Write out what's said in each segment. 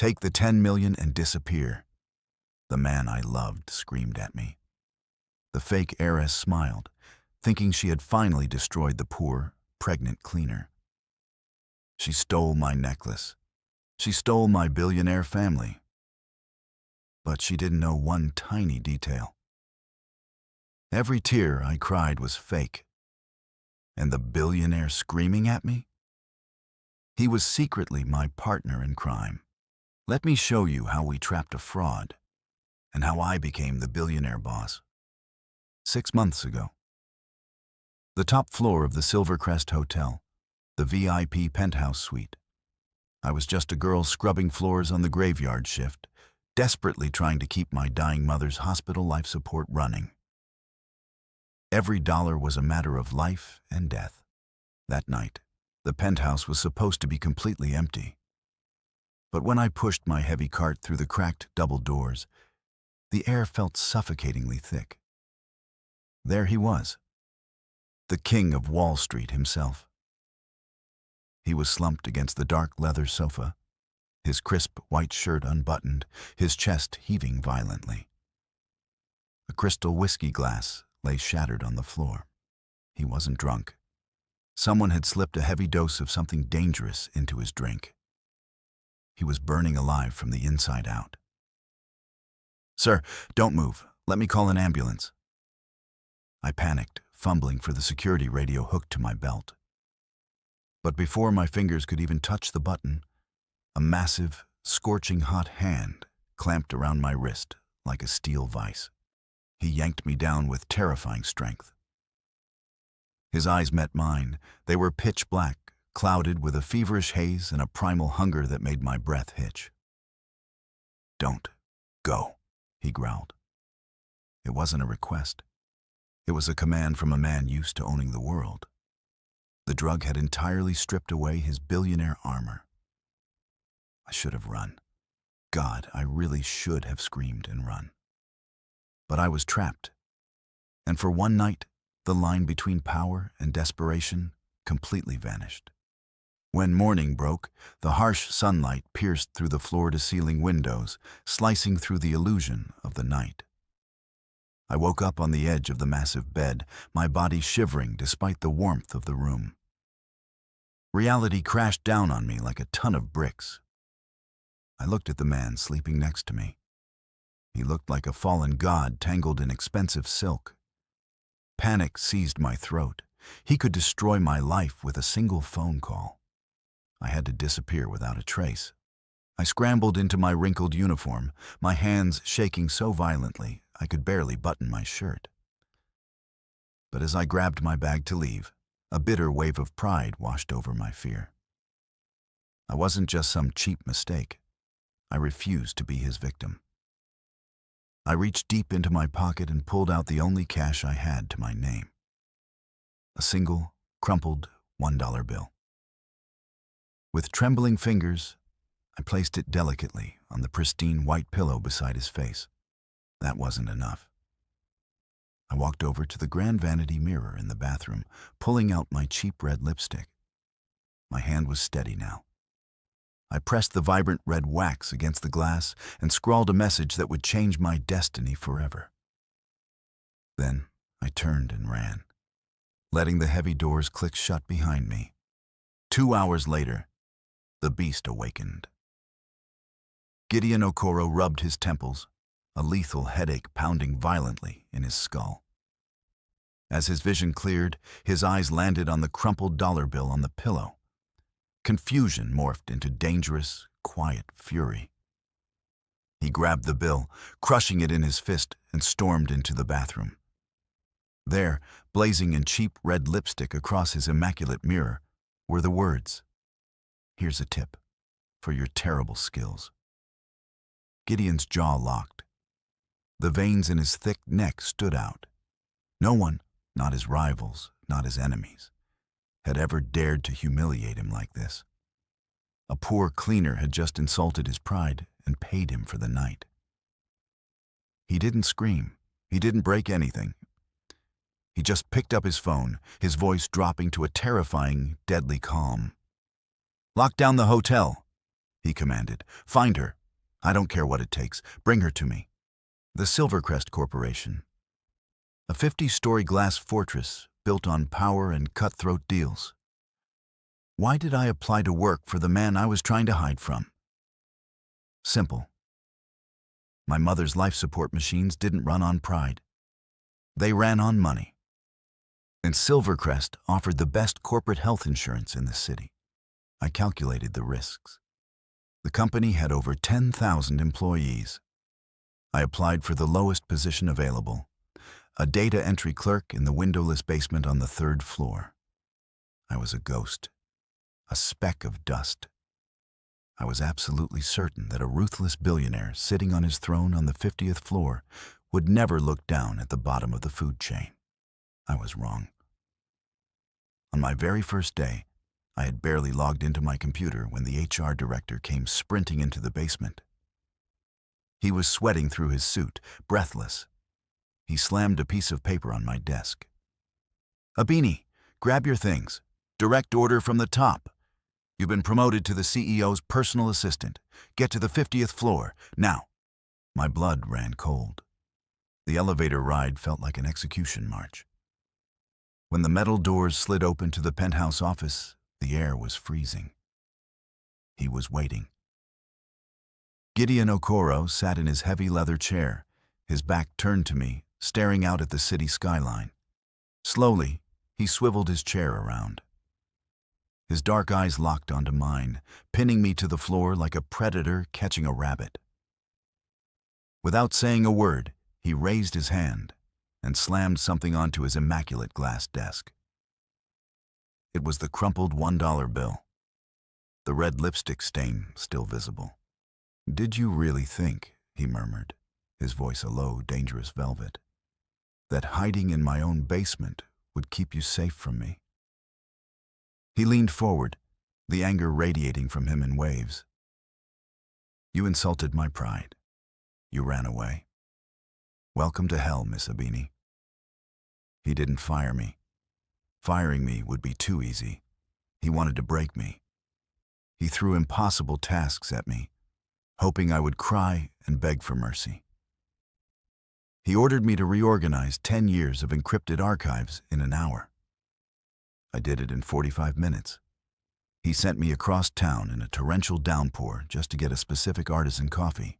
Take the 10 million and disappear. The man I loved screamed at me. The fake heiress smiled, thinking she had finally destroyed the poor, pregnant cleaner. She stole my necklace. She stole my billionaire family. But she didn't know one tiny detail. Every tear I cried was fake. And the billionaire screaming at me? He was secretly my partner in crime. Let me show you how we trapped a fraud, and how I became the billionaire boss. 6 months ago. The top floor of the Silvercrest Hotel, the VIP penthouse suite. I was just a girl scrubbing floors on the graveyard shift, desperately trying to keep my dying mother's hospital life support running. Every dollar was a matter of life and death. That night, the penthouse was supposed to be completely empty. But when I pushed my heavy cart through the cracked double doors, the air felt suffocatingly thick. There he was, the king of Wall Street himself. He was slumped against the dark leather sofa, his crisp white shirt unbuttoned, his chest heaving violently. A crystal whiskey glass lay shattered on the floor. He wasn't drunk. Someone had slipped a heavy dose of something dangerous into his drink. He was burning alive from the inside out. "Sir, don't move. Let me call an ambulance." I panicked, fumbling for the security radio hooked to my belt. But before my fingers could even touch the button, a massive, scorching hot hand clamped around my wrist like a steel vise. He yanked me down with terrifying strength. His eyes met mine. They were pitch black, clouded with a feverish haze and a primal hunger that made my breath hitch. "Don't go," he growled. It wasn't a request. It was a command from a man used to owning the world. The drug had entirely stripped away his billionaire armor. I should have run. God, I really should have screamed and run. But I was trapped. And for one night, the line between power and desperation completely vanished. When morning broke, the harsh sunlight pierced through the floor-to-ceiling windows, slicing through the illusion of the night. I woke up on the edge of the massive bed, my body shivering despite the warmth of the room. Reality crashed down on me like a ton of bricks. I looked at the man sleeping next to me. He looked like a fallen god tangled in expensive silk. Panic seized my throat. He could destroy my life with a single phone call. I had to disappear without a trace. I scrambled into my wrinkled uniform, my hands shaking so violently I could barely button my shirt. But as I grabbed my bag to leave, a bitter wave of pride washed over my fear. I wasn't just some cheap mistake. I refused to be his victim. I reached deep into my pocket and pulled out the only cash I had to my name. A single, crumpled $1 bill. With trembling fingers, I placed it delicately on the pristine white pillow beside his face. That wasn't enough. I walked over to the grand vanity mirror in the bathroom, pulling out my cheap red lipstick. My hand was steady now. I pressed the vibrant red wax against the glass and scrawled a message that would change my destiny forever. Then I turned and ran, letting the heavy doors click shut behind me. 2 hours later, the beast awakened. Gideon Okoro rubbed his temples, a lethal headache pounding violently in his skull. As his vision cleared, his eyes landed on the crumpled dollar bill on the pillow. Confusion morphed into dangerous, quiet fury. He grabbed the bill, crushing it in his fist, and stormed into the bathroom. There, blazing in cheap red lipstick across his immaculate mirror, were the words, "Here's a tip for your terrible skills." Gideon's jaw locked. The veins in his thick neck stood out. No one, not his rivals, not his enemies, had ever dared to humiliate him like this. A poor cleaner had just insulted his pride and paid him for the night. He didn't scream. He didn't break anything. He just picked up his phone, his voice dropping to a terrifying, deadly calm. "Lock down the hotel. he commanded. "Find her. I don't care what it takes. Bring her to me." The Silvercrest Corporation. A 50-story glass fortress built on power and cutthroat deals. Why did I apply to work for the man I was trying to hide from? Simple. My mother's life support machines didn't run on pride. They ran on money. And Silvercrest offered the best corporate health insurance in the city. I calculated the risks. The company had over 10,000 employees. I applied for the lowest position available, a data entry clerk in the windowless basement on the 3rd floor. I was a ghost, a speck of dust. I was absolutely certain that a ruthless billionaire sitting on his throne on the 50th floor would never look down at the bottom of the food chain. I was wrong. On my very first day, I had barely logged into my computer when the HR director came sprinting into the basement. He was sweating through his suit, breathless. He slammed a piece of paper on my desk. "Abini, grab your things. Direct order from the top. You've been promoted to the CEO's personal assistant. Get to the 50th floor, now." My blood ran cold. The elevator ride felt like an execution march. When the metal doors slid open to the penthouse office, the air was freezing. He was waiting. Gideon Okoro sat in his heavy leather chair, his back turned to me, staring out at the city skyline. Slowly, he swiveled his chair around. His dark eyes locked onto mine, pinning me to the floor like a predator catching a rabbit. Without saying a word, he raised his hand and slammed something onto his immaculate glass desk. It was the crumpled $1 bill, the red lipstick stain still visible. "Did you really think," he murmured, his voice a low, dangerous velvet, "that hiding in my own basement would keep you safe from me?" He leaned forward, the anger radiating from him in waves. "You insulted my pride. You ran away. Welcome to hell, Miss Abini." He didn't fire me. Firing me would be too easy. He wanted to break me. He threw impossible tasks at me, hoping I would cry and beg for mercy. He ordered me to reorganize 10 years of encrypted archives in an hour. I did it in 45 minutes. He sent me across town in a torrential downpour just to get a specific artisan coffee.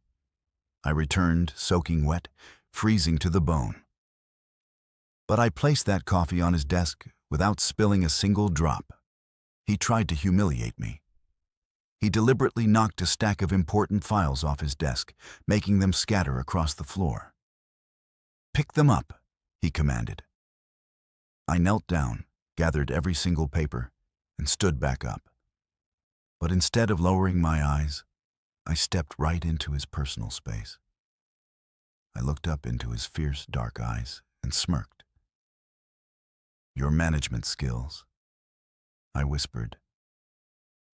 I returned, soaking wet, freezing to the bone. But I placed that coffee on his desk without spilling a single drop. He tried to humiliate me. He deliberately knocked a stack of important files off his desk, making them scatter across the floor. "Pick them up," he commanded. I knelt down, gathered every single paper, and stood back up. But instead of lowering my eyes, I stepped right into his personal space. I looked up into his fierce, dark eyes and smirked. "Your management skills," I whispered,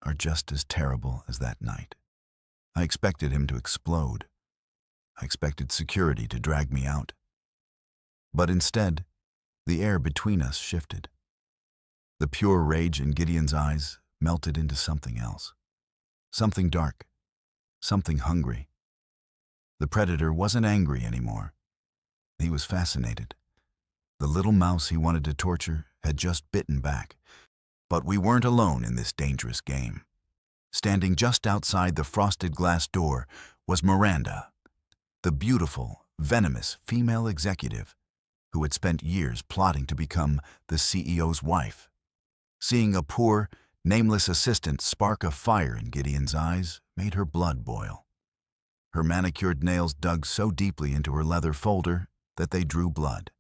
"are just as terrible as that night." I expected him to explode. I expected security to drag me out. But instead, the air between us shifted. The pure rage in Gideon's eyes melted into something else. Something dark. Something hungry. The predator wasn't angry anymore. He was fascinated. The little mouse he wanted to torture had just bitten back. But we weren't alone in this dangerous game. Standing just outside the frosted glass door was Miranda, the beautiful, venomous female executive who had spent years plotting to become the CEO's wife. Seeing a poor, nameless assistant spark a fire in Gideon's eyes made her blood boil. Her manicured nails dug so deeply into her leather folder that they drew blood.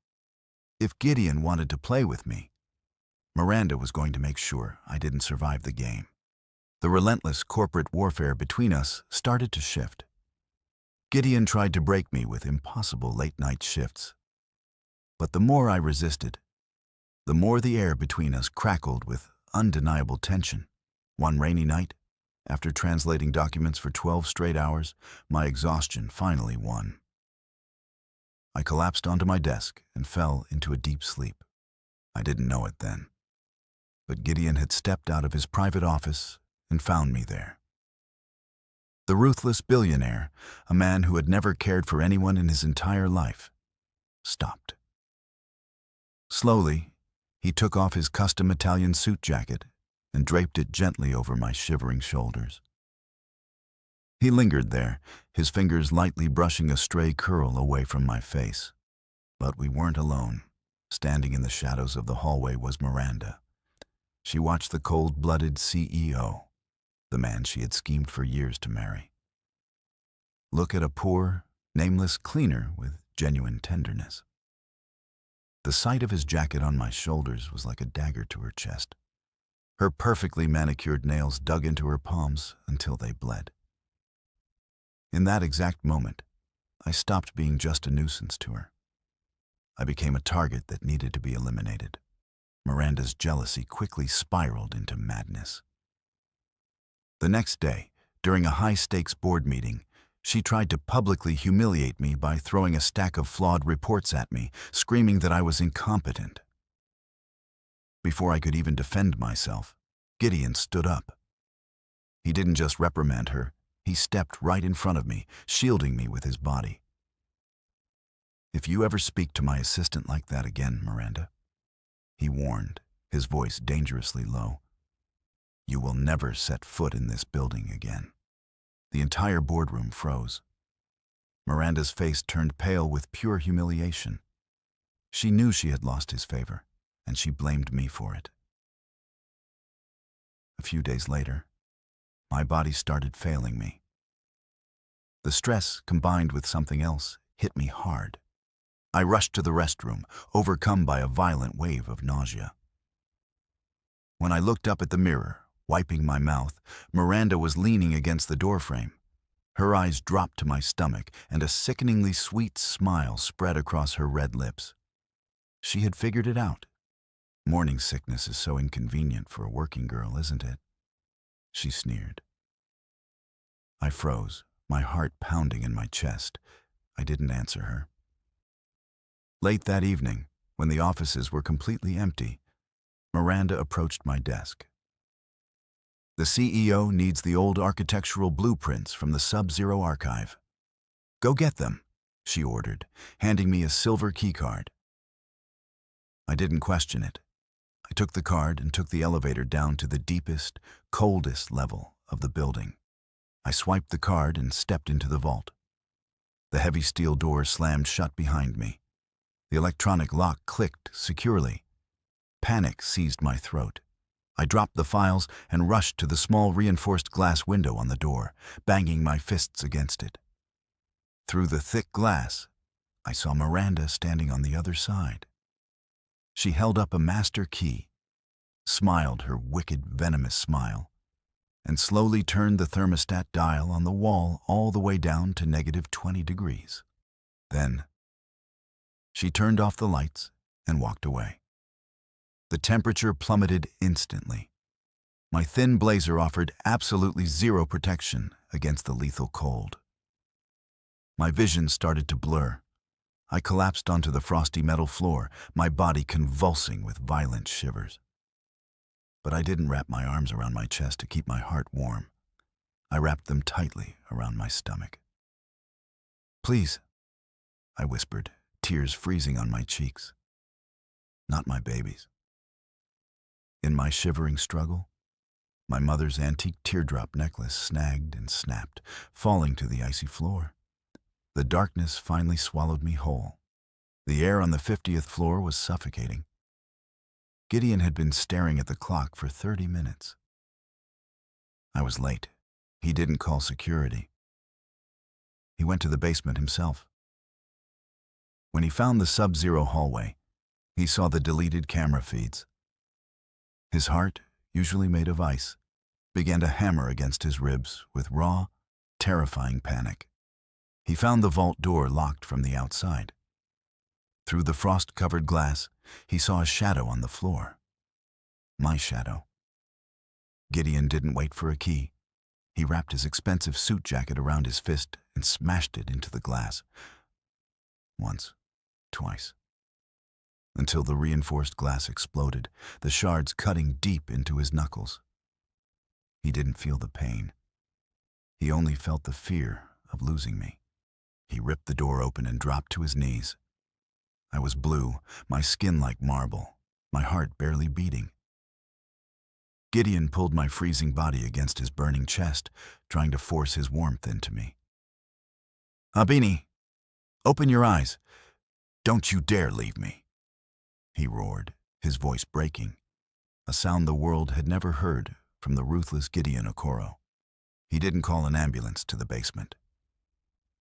If Gideon wanted to play with me, Miranda was going to make sure I didn't survive the game. The relentless corporate warfare between us started to shift. Gideon tried to break me with impossible late-night shifts. But the more I resisted, the more the air between us crackled with undeniable tension. One rainy night, after translating documents for 12 straight hours, my exhaustion finally won. I collapsed onto my desk and fell into a deep sleep. I didn't know it then. But Gideon had stepped out of his private office and found me there. The ruthless billionaire, a man who had never cared for anyone in his entire life, stopped. Slowly, he took off his custom Italian suit jacket and draped it gently over my shivering shoulders. He lingered there, his fingers lightly brushing a stray curl away from my face. But we weren't alone. Standing in the shadows of the hallway was Miranda. She watched the cold-blooded CEO, the man she had schemed for years to marry, look at a poor, nameless cleaner with genuine tenderness. The sight of his jacket on my shoulders was like a dagger to her chest. Her perfectly manicured nails dug into her palms until they bled. In that exact moment, I stopped being just a nuisance to her. I became a target that needed to be eliminated. Miranda's jealousy quickly spiraled into madness. The next day, during a high-stakes board meeting, she tried to publicly humiliate me by throwing a stack of flawed reports at me, screaming that I was incompetent. Before I could even defend myself, Gideon stood up. He didn't just reprimand her, he stepped right in front of me, shielding me with his body. "If you ever speak to my assistant like that again, Miranda," he warned, his voice dangerously low, "you will never set foot in this building again." The entire boardroom froze. Miranda's face turned pale with pure humiliation. She knew she had lost his favor, and she blamed me for it. A few days later, my body started failing me. The stress, combined with something else, hit me hard. I rushed to the restroom, overcome by a violent wave of nausea. When I looked up at the mirror, wiping my mouth, Miranda was leaning against the doorframe. Her eyes dropped to my stomach, and a sickeningly sweet smile spread across her red lips. She had figured it out. Morning sickness is so inconvenient for a working girl, isn't it? She sneered. I froze, my heart pounding in my chest. I didn't answer her. Late that evening, when the offices were completely empty, Miranda approached my desk. "The CEO needs the old architectural blueprints from the Sub-Zero archive. Go get them," she ordered, handing me a silver keycard. I didn't question it. I took the card and took the elevator down to the deepest, coldest level of the building. I swiped the card and stepped into the vault. The heavy steel door slammed shut behind me. The electronic lock clicked securely. Panic seized my throat. I dropped the files and rushed to the small reinforced glass window on the door, banging my fists against it. Through the thick glass, I saw Miranda standing on the other side. She held up a master key, smiled her wicked, venomous smile, and slowly turned the thermostat dial on the wall all the way down to -20 degrees. Then, she turned off the lights and walked away. The temperature plummeted instantly. My thin blazer offered absolutely zero protection against the lethal cold. My vision started to blur. I collapsed onto the frosty metal floor, my body convulsing with violent shivers. But I didn't wrap my arms around my chest to keep my heart warm. I wrapped them tightly around my stomach. "Please," I whispered, tears freezing on my cheeks. Not my baby's. In my shivering struggle, my mother's antique teardrop necklace snagged and snapped, falling to the icy floor. The darkness finally swallowed me whole. The air on the 50th floor was suffocating. Gideon had been staring at the clock for 30 minutes. I was late. He didn't call security. He went to the basement himself. When he found the Sub-Zero hallway, he saw the deleted camera feeds. His heart, usually made of ice, began to hammer against his ribs with raw, terrifying panic. He found the vault door locked from the outside. Through the frost-covered glass, he saw a shadow on the floor. My shadow. Gideon didn't wait for a key. He wrapped his expensive suit jacket around his fist and smashed it into the glass. Once, twice, until the reinforced glass exploded, the shards cutting deep into his knuckles. He didn't feel the pain. He only felt the fear of losing me. He ripped the door open and dropped to his knees. I was blue, my skin like marble, my heart barely beating. Gideon pulled my freezing body against his burning chest, trying to force his warmth into me. "Abini, open your eyes. Don't you dare leave me," he roared, his voice breaking, a sound the world had never heard from the ruthless Gideon Okoro. He didn't call an ambulance to the basement.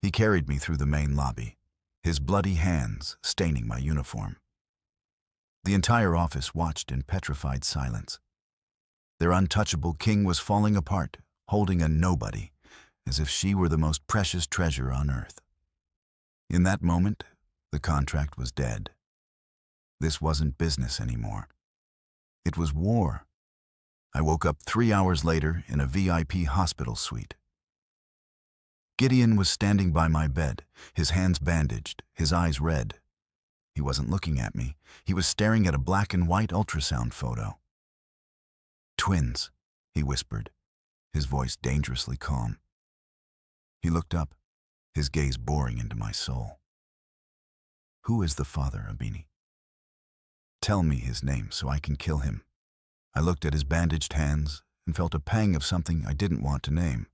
He carried me through the main lobby, his bloody hands staining my uniform. The entire office watched in petrified silence. Their untouchable king was falling apart, holding a nobody, as if she were the most precious treasure on earth. In that moment, the contract was dead. This wasn't business anymore. It was war. I woke up 3 hours later in a VIP hospital suite. Gideon was standing by my bed, his hands bandaged, his eyes red. He wasn't looking at me. He was staring at a black and white ultrasound photo. "Twins," he whispered, his voice dangerously calm. He looked up, his gaze boring into my soul. "Who is the father, Abini? Tell me his name so I can kill him." I looked at his bandaged hands and felt a pang of something I didn't want to name.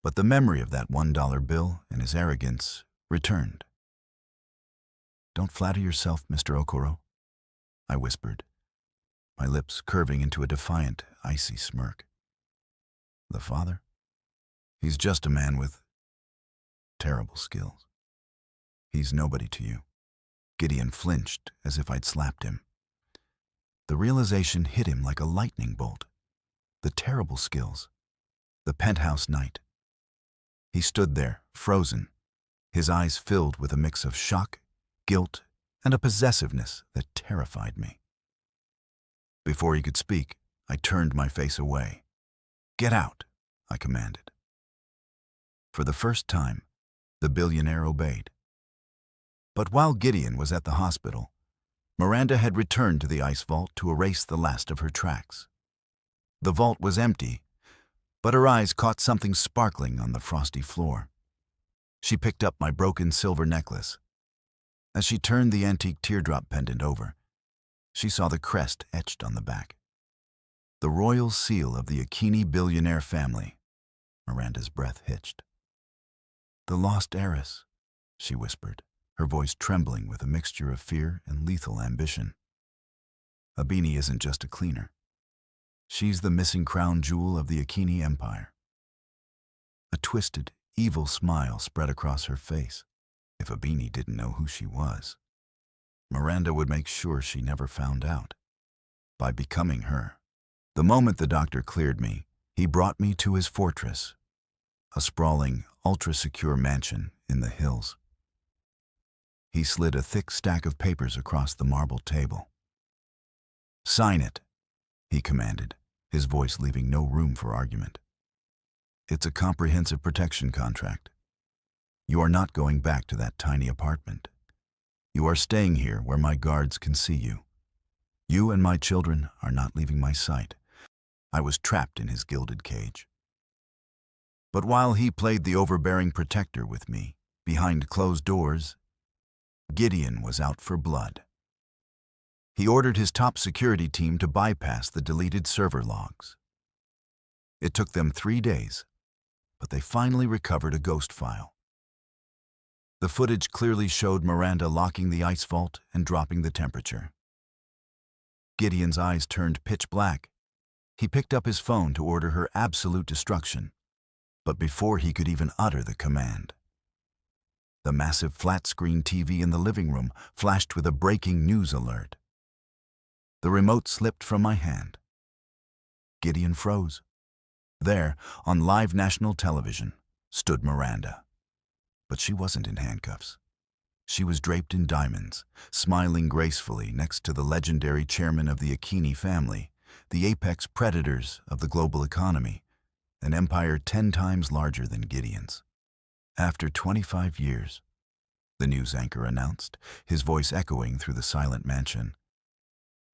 But the memory of that $1 bill and his arrogance returned. "Don't flatter yourself, Mr. Okoro," I whispered, my lips curving into a defiant, icy smirk. "The father? He's just a man with terrible skills. He's nobody to you." Gideon flinched as if I'd slapped him. The realization hit him like a lightning bolt. The terrible skills. The penthouse night. He stood there, frozen, his eyes filled with a mix of shock, guilt, and a possessiveness that terrified me. Before he could speak, I turned my face away. "Get out," I commanded. For the first time, the billionaire obeyed. But while Gideon was at the hospital, Miranda had returned to the ice vault to erase the last of her tracks. The vault was empty, but her eyes caught something sparkling on the frosty floor. She picked up my broken silver necklace. As she turned the antique teardrop pendant over, she saw the crest etched on the back. The royal seal of the Akini billionaire family. Miranda's breath hitched. "The lost heiress," she whispered, her voice trembling with a mixture of fear and lethal ambition. "Abini isn't just a cleaner. She's the missing crown jewel of the Akini empire." A twisted, evil smile spread across her face. If Abini didn't know who she was, Miranda would make sure she never found out. By becoming her. The moment the doctor cleared me, he brought me to his fortress, a sprawling, ultra-secure mansion in the hills. He slid a thick stack of papers across the marble table. "Sign it," he commanded, his voice leaving no room for argument. "It's a comprehensive protection contract. You are not going back to that tiny apartment. You are staying here where my guards can see you. You and my children are not leaving my sight." I was trapped in his gilded cage. But while he played the overbearing protector with me, behind closed doors, Gideon was out for blood. He ordered his top security team to bypass the deleted server logs. It took them 3 days, but they finally recovered a ghost file. The footage clearly showed Miranda locking the ice vault and dropping the temperature. Gideon's eyes turned pitch black. He picked up his phone to order her absolute destruction, but before he could even utter the command, the massive flat-screen TV in the living room flashed with a breaking news alert. The remote slipped from my hand. Gideon froze. There, on live national television, stood Miranda. But she wasn't in handcuffs. She was draped in diamonds, smiling gracefully next to the legendary chairman of the Akini family, the apex predators of the global economy, an empire 10 times larger than Gideon's. "After 25 years, the news anchor announced, his voice echoing through the silent mansion,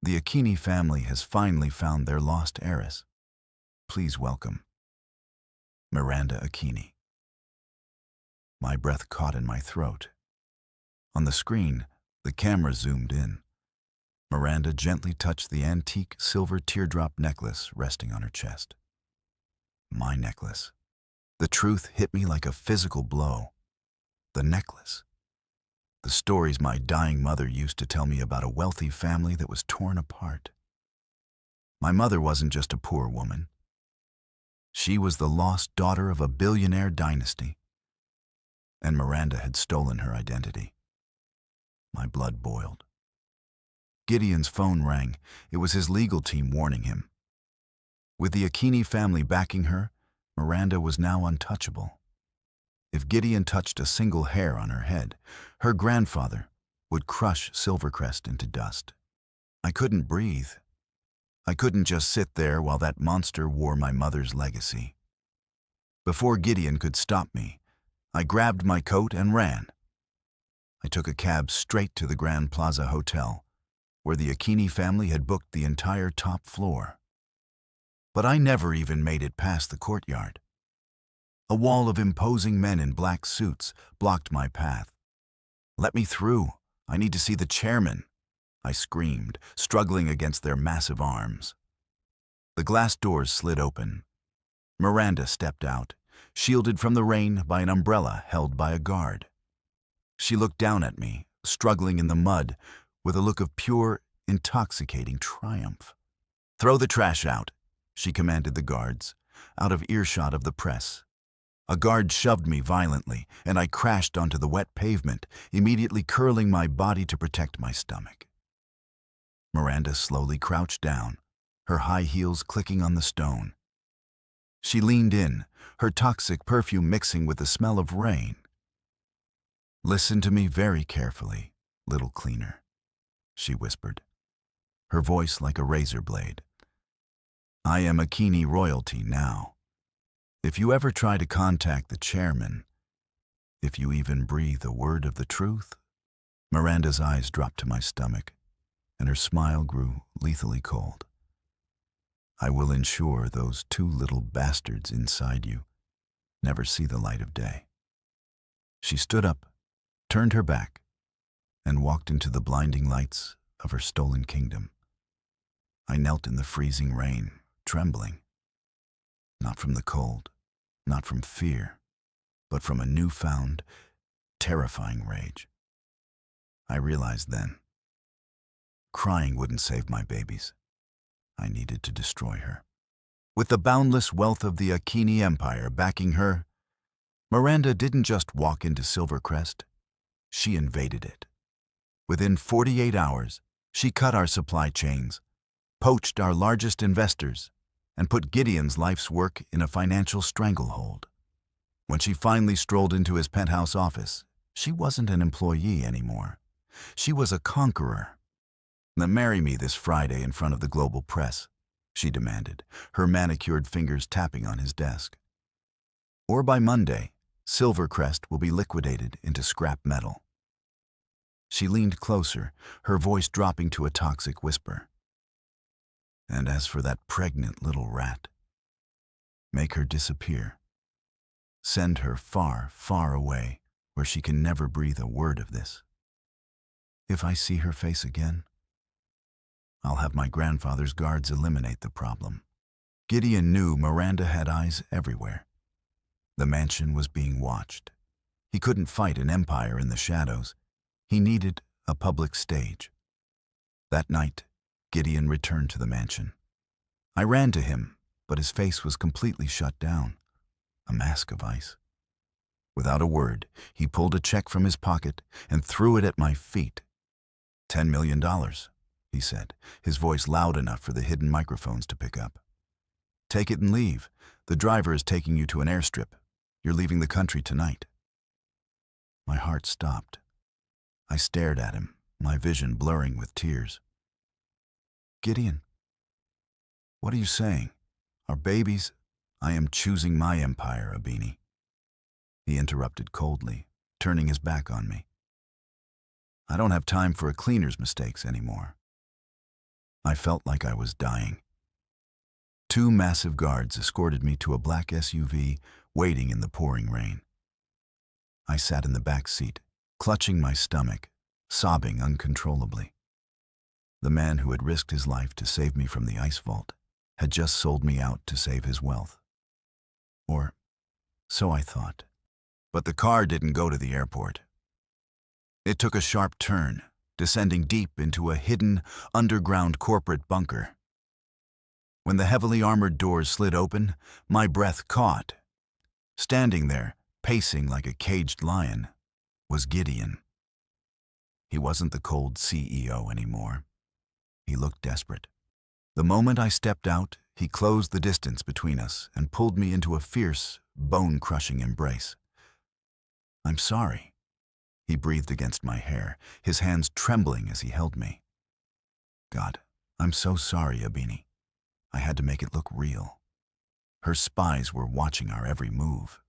"the Akini family has finally found their lost heiress. Please welcome Miranda Akini. My breath caught in my throat. On the screen, the camera zoomed in. Miranda gently touched the antique silver teardrop necklace resting on her chest. My necklace. The truth hit me like a physical blow. The necklace. The stories my dying mother used to tell me about a wealthy family that was torn apart. My mother wasn't just a poor woman. She was the lost daughter of a billionaire dynasty. And Miranda had stolen her identity. My blood boiled. Gideon's phone rang. It was his legal team warning him. With the Akini family backing her, Miranda was now untouchable. If Gideon touched a single hair on her head, her grandfather would crush Silvercrest into dust. I couldn't breathe. I couldn't just sit there while that monster wore my mother's legacy. Before Gideon could stop me, I grabbed my coat and ran. I took a cab straight to the Grand Plaza Hotel, where the Akini family had booked the entire top floor. But I never even made it past the courtyard. A wall of imposing men in black suits blocked my path. "Let me through. I need to see the chairman," I screamed, struggling against their massive arms. The glass doors slid open. Miranda stepped out, shielded from the rain by an umbrella held by a guard. She looked down at me, struggling in the mud, with a look of pure, intoxicating triumph. "Throw the trash out," she commanded the guards, out of earshot of the press. A guard shoved me violently, and I crashed onto the wet pavement, immediately curling my body to protect my stomach. Miranda slowly crouched down, her high heels clicking on the stone. She leaned in, her toxic perfume mixing with the smell of rain. "Listen to me very carefully, little cleaner," she whispered, her voice like a razor blade. "I am Akini royalty now. If you ever try to contact the chairman, if you even breathe a word of the truth..." Miranda's eyes dropped to my stomach, and her smile grew lethally cold. "I will ensure those two little bastards inside you never see the light of day." She stood up, turned her back, and walked into the blinding lights of her stolen kingdom. I knelt in the freezing rain, trembling. Not from the cold, not from fear, but from a newfound, terrifying rage. I realized then, crying wouldn't save my babies. I needed to destroy her. With the boundless wealth of the Akini Empire backing her, Miranda didn't just walk into Silvercrest, she invaded it. Within 48 hours, she cut our supply chains, poached our largest investors, and put Gideon's life's work in a financial stranglehold. When she finally strolled into his penthouse office, she wasn't an employee anymore. She was a conqueror. "Now marry me this Friday in front of the global press," she demanded, her manicured fingers tapping on his desk. "Or by Monday, Silvercrest will be liquidated into scrap metal." She leaned closer, her voice dropping to a toxic whisper. "And as for that pregnant little rat, make her disappear. Send her far, far away, where she can never breathe a word of this. If I see her face again, I'll have my grandfather's guards eliminate the problem." Gideon knew Miranda had eyes everywhere. The mansion was being watched. He couldn't fight an empire in the shadows. He needed a public stage. That night, Gideon returned to the mansion. I ran to him, but his face was completely shut down, a mask of ice. Without a word, he pulled a check from his pocket and threw it at my feet. $10 million, he said, his voice loud enough for the hidden microphones to pick up. "Take it and leave. The driver is taking you to an airstrip. You're leaving the country tonight." My heart stopped. I stared at him, my vision blurring with tears. "Gideon, what are you saying? Our babies?" "I am choosing my empire, Abini," he interrupted coldly, turning his back on me. "I don't have time for a cleaner's mistakes anymore." I felt like I was dying. Two massive guards escorted me to a black SUV waiting in the pouring rain. I sat in the back seat, clutching my stomach, sobbing uncontrollably. The man who had risked his life to save me from the ice vault had just sold me out to save his wealth. Or so I thought. But the car didn't go to the airport. It took a sharp turn, descending deep into a hidden, underground corporate bunker. When the heavily armored doors slid open, my breath caught. Standing there, pacing like a caged lion, was Gideon. He wasn't the cold CEO anymore. He looked desperate. The moment I stepped out, he closed the distance between us and pulled me into a fierce, bone-crushing embrace. "I'm sorry," he breathed against my hair, his hands trembling as he held me. "God, I'm so sorry, Abini. I had to make it look real. Her spies were watching our every move."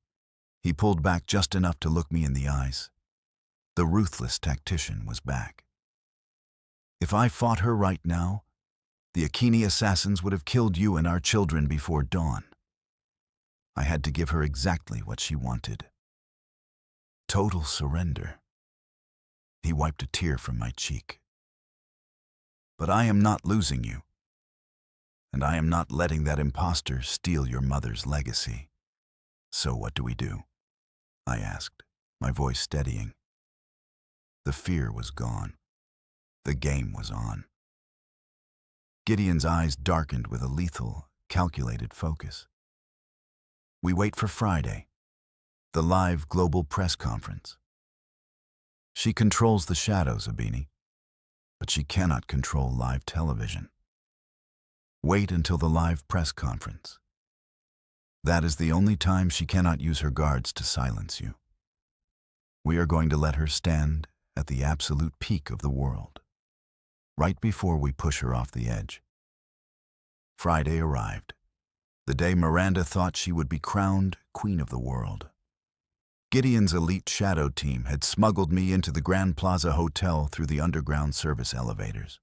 He pulled back just enough to look me in the eyes. The ruthless tactician was back. "If I fought her right now, the Akini assassins would have killed you and our children before dawn. I had to give her exactly what she wanted. Total surrender." He wiped a tear from my cheek. "But I am not losing you. And I am not letting that imposter steal your mother's legacy. So what do we do?" I asked, my voice steadying. The fear was gone. The game was on. Gideon's eyes darkened with a lethal, calculated focus. "We wait for Friday, the live global press conference. She controls the shadows, Abini, but she cannot control live television. Wait until the live press conference. That is the only time she cannot use her guards to silence you. We are going to let her stand at the absolute peak of the world, right before we push her off the edge." Friday arrived, the day Miranda thought she would be crowned queen of the world. Gideon's elite shadow team had smuggled me into the Grand Plaza Hotel through the underground service elevators.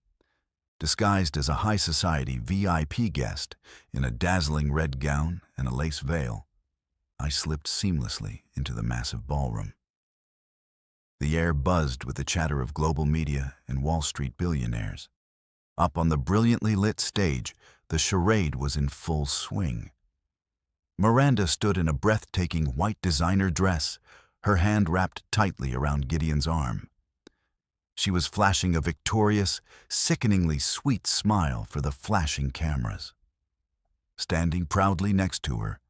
Disguised as a high society VIP guest in a dazzling red gown and a lace veil, I slipped seamlessly into the massive ballroom. The air buzzed with the chatter of global media and Wall Street billionaires. Up on the brilliantly lit stage, the charade was in full swing. Miranda stood in a breathtaking white designer dress, her hand wrapped tightly around Gideon's arm. She was flashing a victorious, sickeningly sweet smile for the flashing cameras. Standing proudly next to her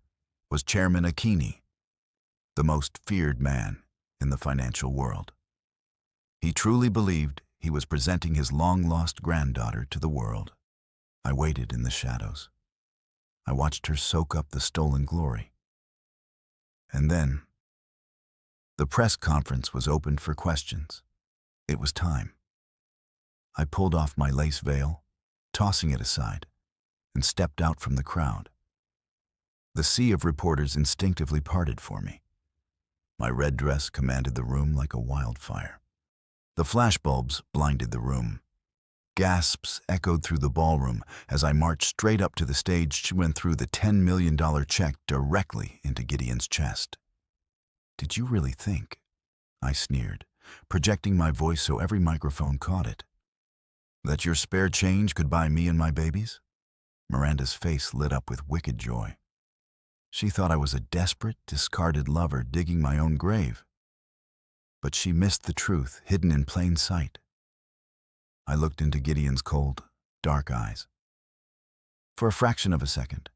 was Chairman Akini, the most feared man in the financial world. He truly believed he was presenting his long-lost granddaughter to the world. I waited in the shadows. I watched her soak up the stolen glory. And then, the press conference was opened for questions. It was time. I pulled off my lace veil, tossing it aside, and stepped out from the crowd. The sea of reporters instinctively parted for me. My red dress commanded the room like a wildfire. The flashbulbs blinded the room. Gasps echoed through the ballroom as I marched straight up to the stage and threw the $10 million check directly into Gideon's chest. "Did you really think?" I sneered, projecting my voice so every microphone caught it. "That your spare change could buy me and my babies?" Miranda's face lit up with wicked joy. She thought I was a desperate, discarded lover digging my own grave. But she missed the truth hidden in plain sight. I looked into Gideon's cold, dark eyes. For a fraction of a second,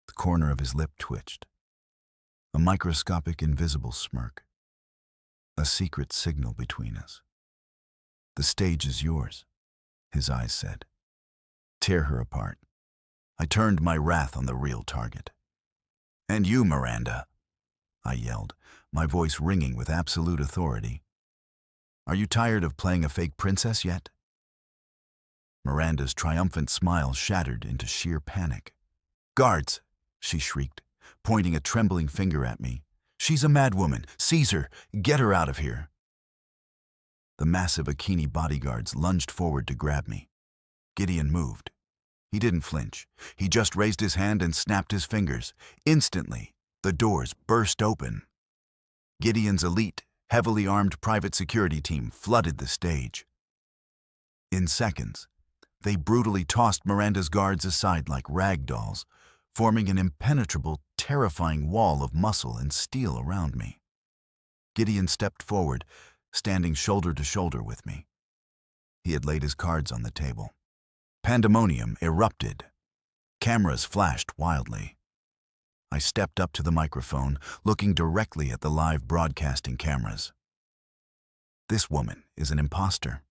the corner of his lip twitched. A microscopic, invisible smirk. A secret signal between us. "The stage is yours," his eyes said. "Tear her apart." I turned my wrath on the real target. "And you, Miranda," I yelled, my voice ringing with absolute authority. "Are you tired of playing a fake princess yet?" Miranda's triumphant smile shattered into sheer panic. "Guards!" she shrieked, pointing a trembling finger at me. "She's a madwoman! Seize her! Get her out of here!" The massive Akini bodyguards lunged forward to grab me. Gideon moved. He didn't flinch. He just raised his hand and snapped his fingers. Instantly, the doors burst open. Gideon's elite, heavily armed private security team flooded the stage. In seconds, they brutally tossed Miranda's guards aside like rag dolls, forming an impenetrable, terrifying wall of muscle and steel around me. Gideon stepped forward, standing shoulder to shoulder with me. He had laid his cards on the table. Pandemonium erupted. Cameras flashed wildly. I stepped up to the microphone, looking directly at the live broadcasting cameras. "This woman is an imposter,"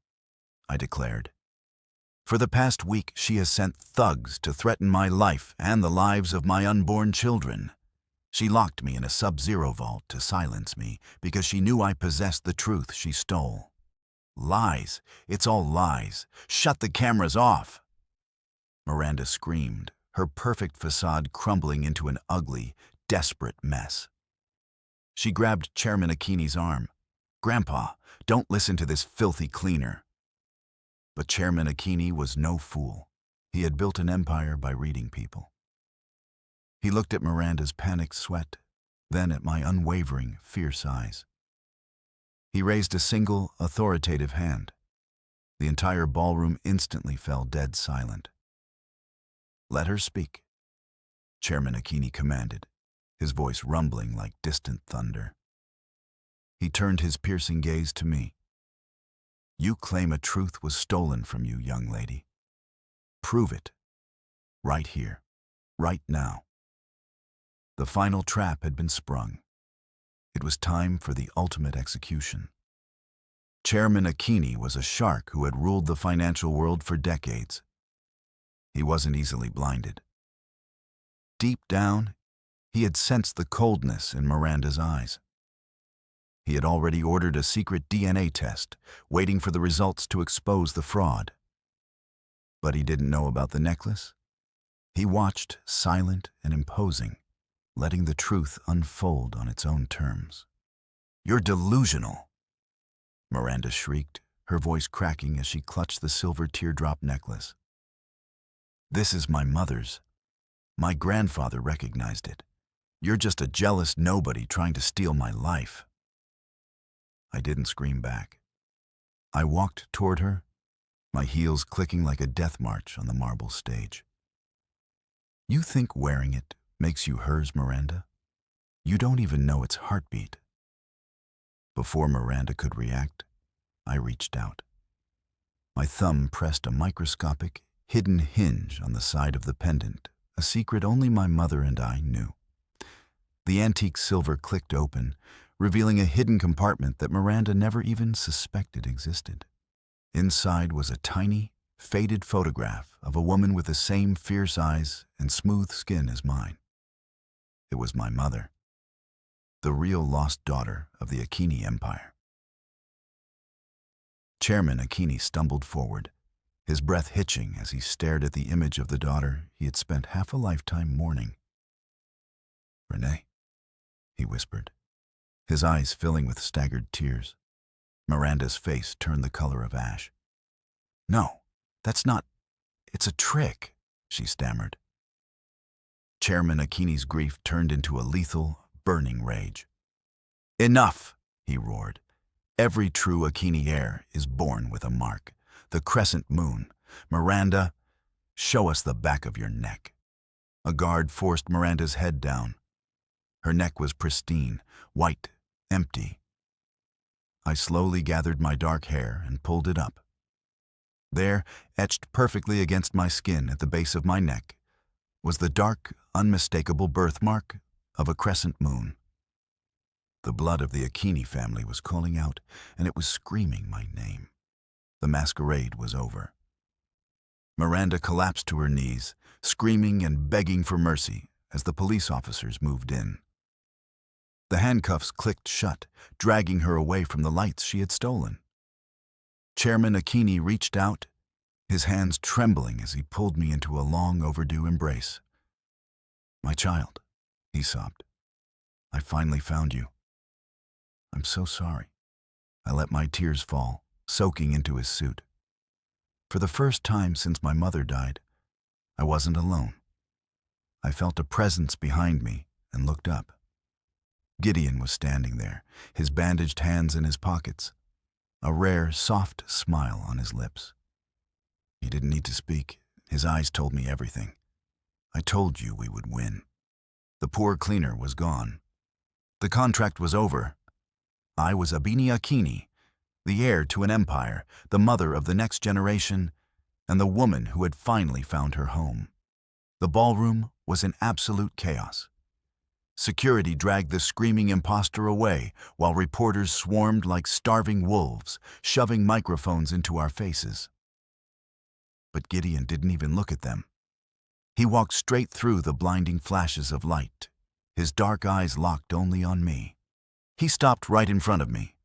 I declared. "For the past week, she has sent thugs to threaten my life and the lives of my unborn children. She locked me in a sub-zero vault to silence me because she knew I possessed the truth she stole. Lies. It's all lies. Shut the cameras off." Miranda screamed, her perfect facade crumbling into an ugly, desperate mess. She grabbed Chairman Akini's arm. "Grandpa, don't listen to this filthy cleaner." But Chairman Akini was no fool. He had built an empire by reading people. He looked at Miranda's panicked sweat, then at my unwavering, fierce eyes. He raised a single, authoritative hand. The entire ballroom instantly fell dead silent. "Let her speak," Chairman Akini commanded, his voice rumbling like distant thunder. He turned his piercing gaze to me. "You claim a truth was stolen from you, young lady. Prove it. Right here. Right now." The final trap had been sprung. It was time for the ultimate execution. Chairman Akini was a shark who had ruled the financial world for decades. He wasn't easily blinded. Deep down, he had sensed the coldness in Miranda's eyes. He had already ordered a secret DNA test, waiting for the results to expose the fraud. But he didn't know about the necklace. He watched, silent and imposing, letting the truth unfold on its own terms. "You're delusional," Miranda shrieked, her voice cracking as she clutched the silver teardrop necklace. "This is my mother's. My grandfather recognized it. You're just a jealous nobody trying to steal my life." I didn't scream back. I walked toward her, my heels clicking like a death march on the marble stage. "You think wearing it makes you hers, Miranda? You don't even know its heartbeat." Before Miranda could react, I reached out. My thumb pressed a microscopic, hidden hinge on the side of the pendant, a secret only my mother and I knew. The antique silver clicked open, revealing a hidden compartment that Miranda never even suspected existed. Inside was a tiny, faded photograph of a woman with the same fierce eyes and smooth skin as mine. It was my mother, the real lost daughter of the Akini Empire. Chairman Akini stumbled forward, his breath hitching as he stared at the image of the daughter he had spent half a lifetime mourning. "Renee," he whispered, his eyes filling with staggered tears. Miranda's face turned the color of ash. "No, that's not... It's a trick," she stammered. Chairman Akini's grief turned into a lethal, burning rage. "Enough!" he roared. "Every true Akini heir is born with a mark, the crescent moon. Miranda, show us the back of your neck." A guard forced Miranda's head down. Her neck was pristine, white, empty. I slowly gathered my dark hair and pulled it up. There, etched perfectly against my skin at the base of my neck, was the dark, unmistakable birthmark of a crescent moon. The blood of the Akini family was calling out, and it was screaming my name. The masquerade was over. Miranda collapsed to her knees, screaming and begging for mercy as the police officers moved in. The handcuffs clicked shut, dragging her away from the lights she had stolen. Chairman Akini reached out, his hands trembling as he pulled me into a long overdue embrace. "My child," he sobbed. "I finally found you. I'm so sorry." I let my tears fall, soaking into his suit. For the first time since my mother died, I wasn't alone. I felt a presence behind me and looked up. Gideon was standing there, his bandaged hands in his pockets, a rare, soft smile on his lips. He didn't need to speak. His eyes told me everything. I told you we would win. The poor cleaner was gone. The contract was over. I was Abini Akini, the heir to an empire, the mother of the next generation, and the woman who had finally found her home. The ballroom was in absolute chaos. Security dragged the screaming imposter away while reporters swarmed like starving wolves, shoving microphones into our faces. But Gideon didn't even look at them. He walked straight through the blinding flashes of light, his dark eyes locked only on me. He stopped right in front of me.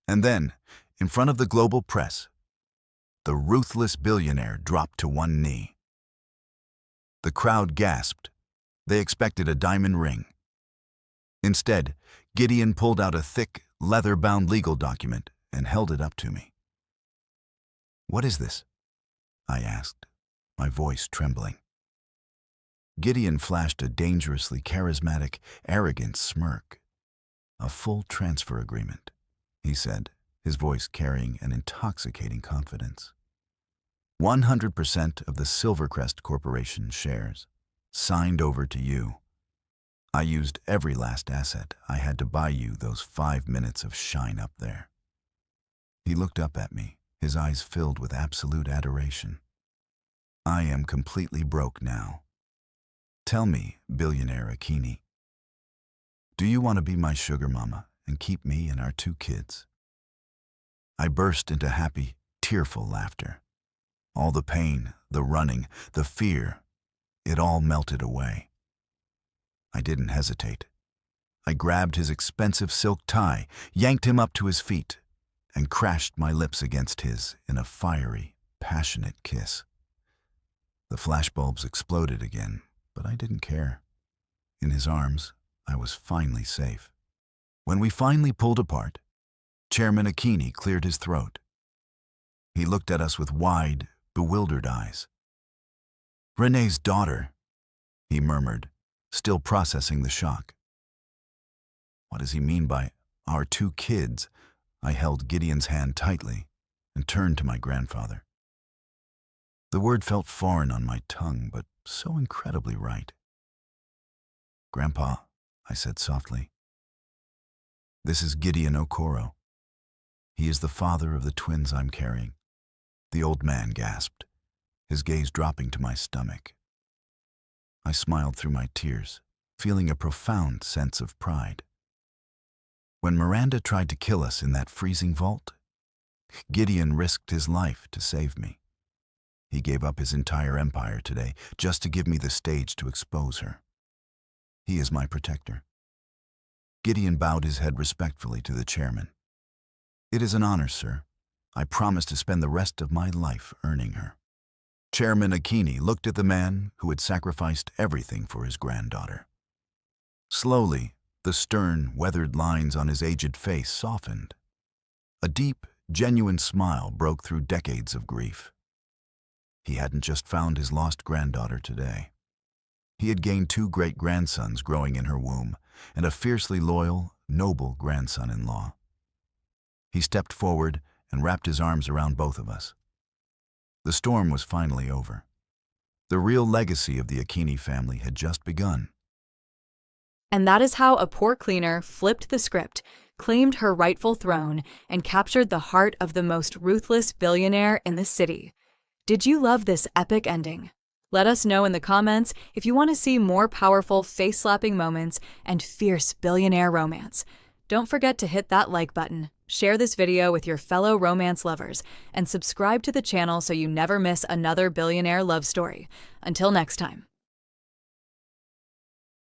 And then, in front of the global press, the ruthless billionaire dropped to one knee. The crowd gasped. They expected a diamond ring. Instead, Gideon pulled out a thick, leather-bound legal document and held it up to me. "What is this?" I asked, my voice trembling. Gideon flashed a dangerously charismatic, arrogant smirk. "A full transfer agreement," he said, his voice carrying an intoxicating confidence. 100% of the Silvercrest Corporation shares, signed over to you. I used every last asset I had to buy you those 5 minutes of shine up there. He looked up at me, his eyes filled with absolute adoration. "I am completely broke now. Tell me, Billionaire Akini, do you want to be my sugar mama and keep me and our 2 kids?" I burst into happy, tearful laughter. All the pain, the running, the fear, it all melted away. I didn't hesitate. I grabbed his expensive silk tie, yanked him up to his feet, and crashed my lips against his in a fiery, passionate kiss. The flashbulbs exploded again, but I didn't care. In his arms, I was finally safe. When we finally pulled apart, Chairman Akini cleared his throat. He looked at us with wide, bewildered eyes. "Renee's daughter," he murmured, still processing the shock. "What does he mean by our 2 kids?" I held Gideon's hand tightly and turned to my grandfather. The word felt foreign on my tongue, but so incredibly right. "Grandpa," I said softly, "this is Gideon Okoro. He is the father of the twins I'm carrying." The old man gasped, his gaze dropping to my stomach. I smiled through my tears, feeling a profound sense of pride. When Miranda tried to kill us in that freezing vault, Gideon risked his life to save me. He gave up his entire empire today just to give me the stage to expose her. He is my protector. Gideon bowed his head respectfully to the chairman. "It is an honor, sir. I promise to spend the rest of my life earning her." Chairman Akini looked at the man who had sacrificed everything for his granddaughter. Slowly, the stern, weathered lines on his aged face softened. A deep, genuine smile broke through decades of grief. He hadn't just found his lost granddaughter today. He had gained 2 great-grandsons growing in her womb and a fiercely loyal, noble grandson-in-law. He stepped forward and wrapped his arms around both of us. The storm was finally over. The real legacy of the Akini family had just begun. And that is how a poor cleaner flipped the script, claimed her rightful throne, and captured the heart of the most ruthless billionaire in the city. Did you love this epic ending? Let us know in the comments if you want to see more powerful face-slapping moments and fierce billionaire romance. Don't forget to hit that like button, share this video with your fellow romance lovers, and subscribe to the channel so you never miss another billionaire love story. Until next time.